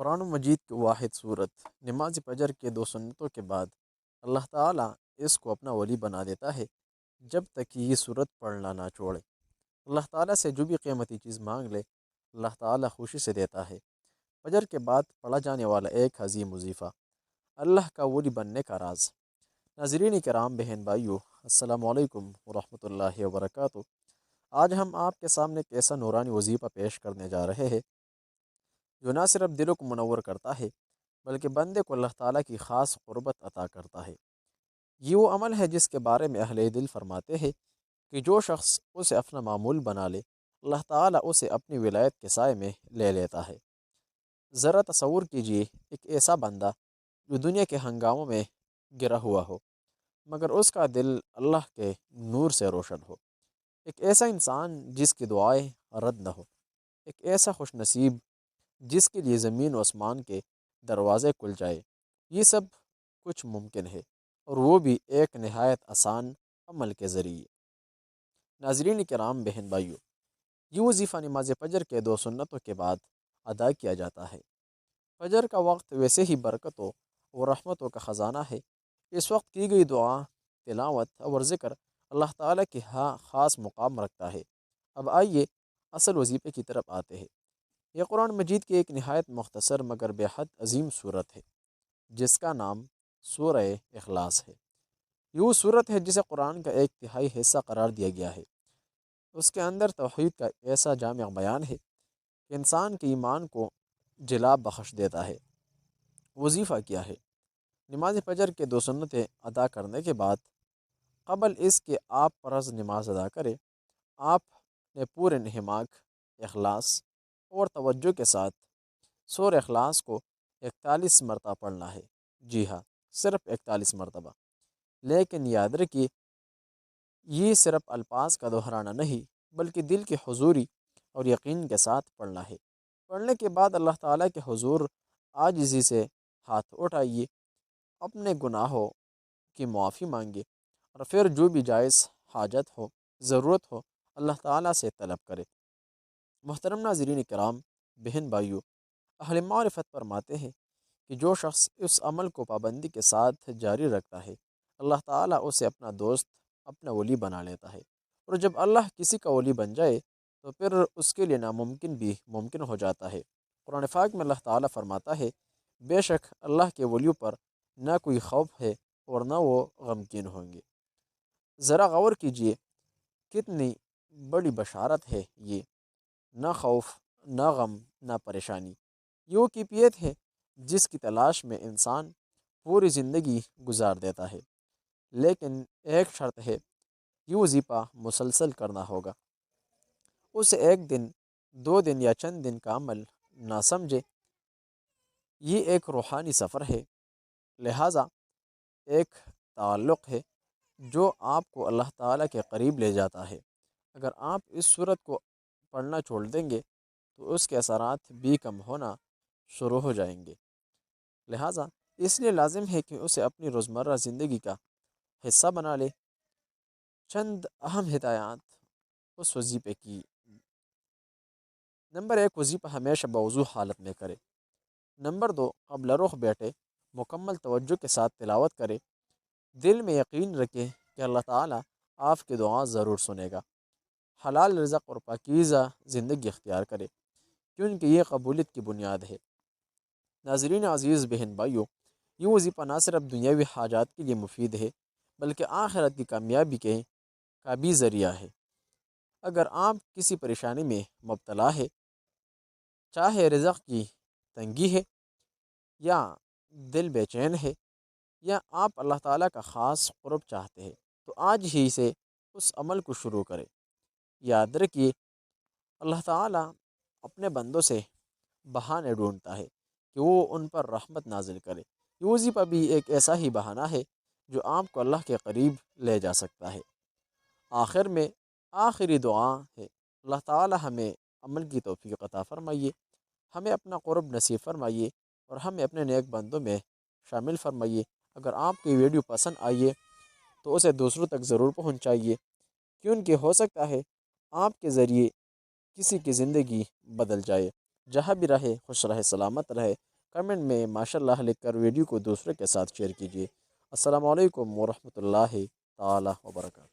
قرآن مجید کی واحد صورت نماز فجر کے دو سنتوں کے بعد اللہ تعالیٰ اس کو اپنا ولی بنا دیتا ہے جب تک کہ یہ صورت پڑھنا نہ چھوڑے۔ اللہ تعالیٰ سے جو بھی قیمتی چیز مانگ لے اللہ تعالیٰ خوشی سے دیتا ہے۔ فجر کے بعد پڑھا جانے والا ایک عظیم وظیفہ اللہ کا ولی بننے کا راز۔ ناظرین کرام، بہن بھائیو، السلام علیکم ورحمۃ اللہ وبرکاتہ۔ آج ہم آپ کے سامنے ایک ایسا نورانی وظیفہ پیش کرنے جا رہے ہیں جو نہ صرف دلوں کو منور کرتا ہے بلکہ بندے کو اللہ تعالیٰ کی خاص قربت عطا کرتا ہے۔ یہ وہ عمل ہے جس کے بارے میں اہل دل فرماتے ہیں کہ جو شخص اسے اپنا معمول بنا لے اللہ تعالیٰ اسے اپنی ولایت کے سائے میں لے لیتا ہے۔ ذرا تصور کیجئے ایک ایسا بندہ جو دنیا کے ہنگاموں میں گرا ہوا ہو مگر اس کا دل اللہ کے نور سے روشن ہو۔ ایک ایسا انسان جس کی دعائیں رد نہ ہو۔ ایک ایسا خوش نصیب جس کے لیے زمین و آسمان کے دروازے کھل جائے۔ یہ سب کچھ ممکن ہے اور وہ بھی ایک نہایت آسان عمل کے ذریعے۔ ناظرین کرام، بہن بھائیو، یہ وظیفہ نماز فجر کے دو سنتوں کے بعد ادا کیا جاتا ہے۔ فجر کا وقت ویسے ہی برکتوں اور رحمتوں کا خزانہ ہے۔ اس وقت کی گئی دعا، تلاوت اور ذکر اللہ تعالیٰ کے ہاں خاص مقام رکھتا ہے۔ اب آئیے اصل وظیفے کی طرف آتے ہیں۔ یہ قرآن مجید کی ایک نہایت مختصر مگر بے حد عظیم صورت ہے جس کا نام سورہ اخلاص ہے۔ یہ وہ صورت ہے جسے قرآن کا ایک تہائی حصہ قرار دیا گیا ہے۔ اس کے اندر توحید کا ایسا جامع بیان ہے کہ انسان کے ایمان کو جلا بخش دیتا ہے۔ وظیفہ کیا ہے؟ نماز فجر کے دو سنتیں ادا کرنے کے بعد قبل اس کے آپ فرض نماز ادا کرے آپ نے پورے انہماک، اخلاص اور توجہ کے ساتھ سورہ اخلاص کو 41 مرتبہ پڑھنا ہے۔ جی ہاں، صرف 41 مرتبہ۔ لیکن یاد رکھیے، یہ صرف الفاظ کا دہرانا نہیں بلکہ دل کی حضوری اور یقین کے ساتھ پڑھنا ہے۔ پڑھنے کے بعد اللہ تعالیٰ کے حضور عاجزی سے ہاتھ اٹھائیے، اپنے گناہوں کی معافی مانگے اور پھر جو بھی جائز حاجت ہو، ضرورت ہو، اللہ تعالیٰ سے طلب کرے۔ محترم ناظرین کرام، بہن بھائیو، اہل معرفت فرماتے ہیں کہ جو شخص اس عمل کو پابندی کے ساتھ جاری رکھتا ہے اللہ تعالیٰ اسے اپنا دوست، اپنا ولی بنا لیتا ہے۔ اور جب اللہ کسی کا ولی بن جائے تو پھر اس کے لیے ناممکن بھی ممکن ہو جاتا ہے۔ قرآن پاک میں اللہ تعالیٰ فرماتا ہے، بے شک اللہ کے ولیوں پر نہ کوئی خوف ہے اور نہ وہ غمگین ہوں گے۔ ذرا غور کیجئے، کتنی بڑی بشارت ہے یہ۔ نہ خوف، نہ غم، نہ پریشانی۔ یہ وہ کیفیت ہے جس کی تلاش میں انسان پوری زندگی گزار دیتا ہے۔ لیکن ایک شرط ہے، یہ وظیفہ مسلسل کرنا ہوگا۔ اسے ایک دن، 2 دن یا چند دن کا عمل نہ سمجھے۔ یہ ایک روحانی سفر ہے، لہٰذا ایک تعلق ہے جو آپ کو اللہ تعالیٰ کے قریب لے جاتا ہے۔ اگر آپ اس صورت کو پڑھنا چھوڑ دیں گے تو اس کے اثرات بھی کم ہونا شروع ہو جائیں گے۔ لہٰذا اس لیے لازم ہے کہ اسے اپنی روزمرہ زندگی کا حصہ بنا لے۔ چند اہم ہدایات اس وظیفے کی۔ نمبر 1، وظیفہ ہمیشہ بوضو حالت میں کرے۔ نمبر 2، قبل رخ بیٹھے مکمل توجہ کے ساتھ تلاوت کرے۔ دل میں یقین رکھے کہ اللہ تعالیٰ آپ کی دعا ضرور سنے گا۔ حلال رزق اور پاکیزہ زندگی اختیار کرے کیونکہ یہ قبولیت کی بنیاد ہے۔ ناظرین عزیز، بہن بھائیو، یہ وظیفہ نہ صرف دنیاوی حاجات کے لیے مفید ہے بلکہ آخرت کی کامیابی کا بھی ذریعہ ہے۔ اگر آپ کسی پریشانی میں مبتلا ہے، چاہے رزق کی تنگی ہے یا دل بے چین ہے یا آپ اللہ تعالیٰ کا خاص قرب چاہتے ہیں، تو آج ہی سے اس عمل کو شروع کریں۔ یاد رکھیے، اللہ تعالیٰ اپنے بندوں سے بہانے ڈھونڈتا ہے کہ وہ ان پر رحمت نازل کرے۔ یہ وظیفہ بھی ایک ایسا ہی بہانہ ہے جو آپ کو اللہ کے قریب لے جا سکتا ہے۔ آخر میں آخری دعا ہے، اللہ تعالیٰ ہمیں عمل کی توفیق عطا فرمائیے، ہمیں اپنا قرب نصیب فرمائیے اور ہمیں اپنے نیک بندوں میں شامل فرمائیے۔ اگر آپ کی ویڈیو پسند آئیے تو اسے دوسروں تک ضرور پہنچائیے، کیونکہ ہو سکتا ہے آپ کے ذریعے کسی کی زندگی بدل جائے۔ جہاں بھی رہے خوش رہے، سلامت رہے۔ کمنٹ میں ماشاءاللہ لکھ کر ویڈیو کو دوسرے کے ساتھ شیئر کیجیے۔ السلام علیکم ورحمۃ اللہ تعالی وبرکاتہ۔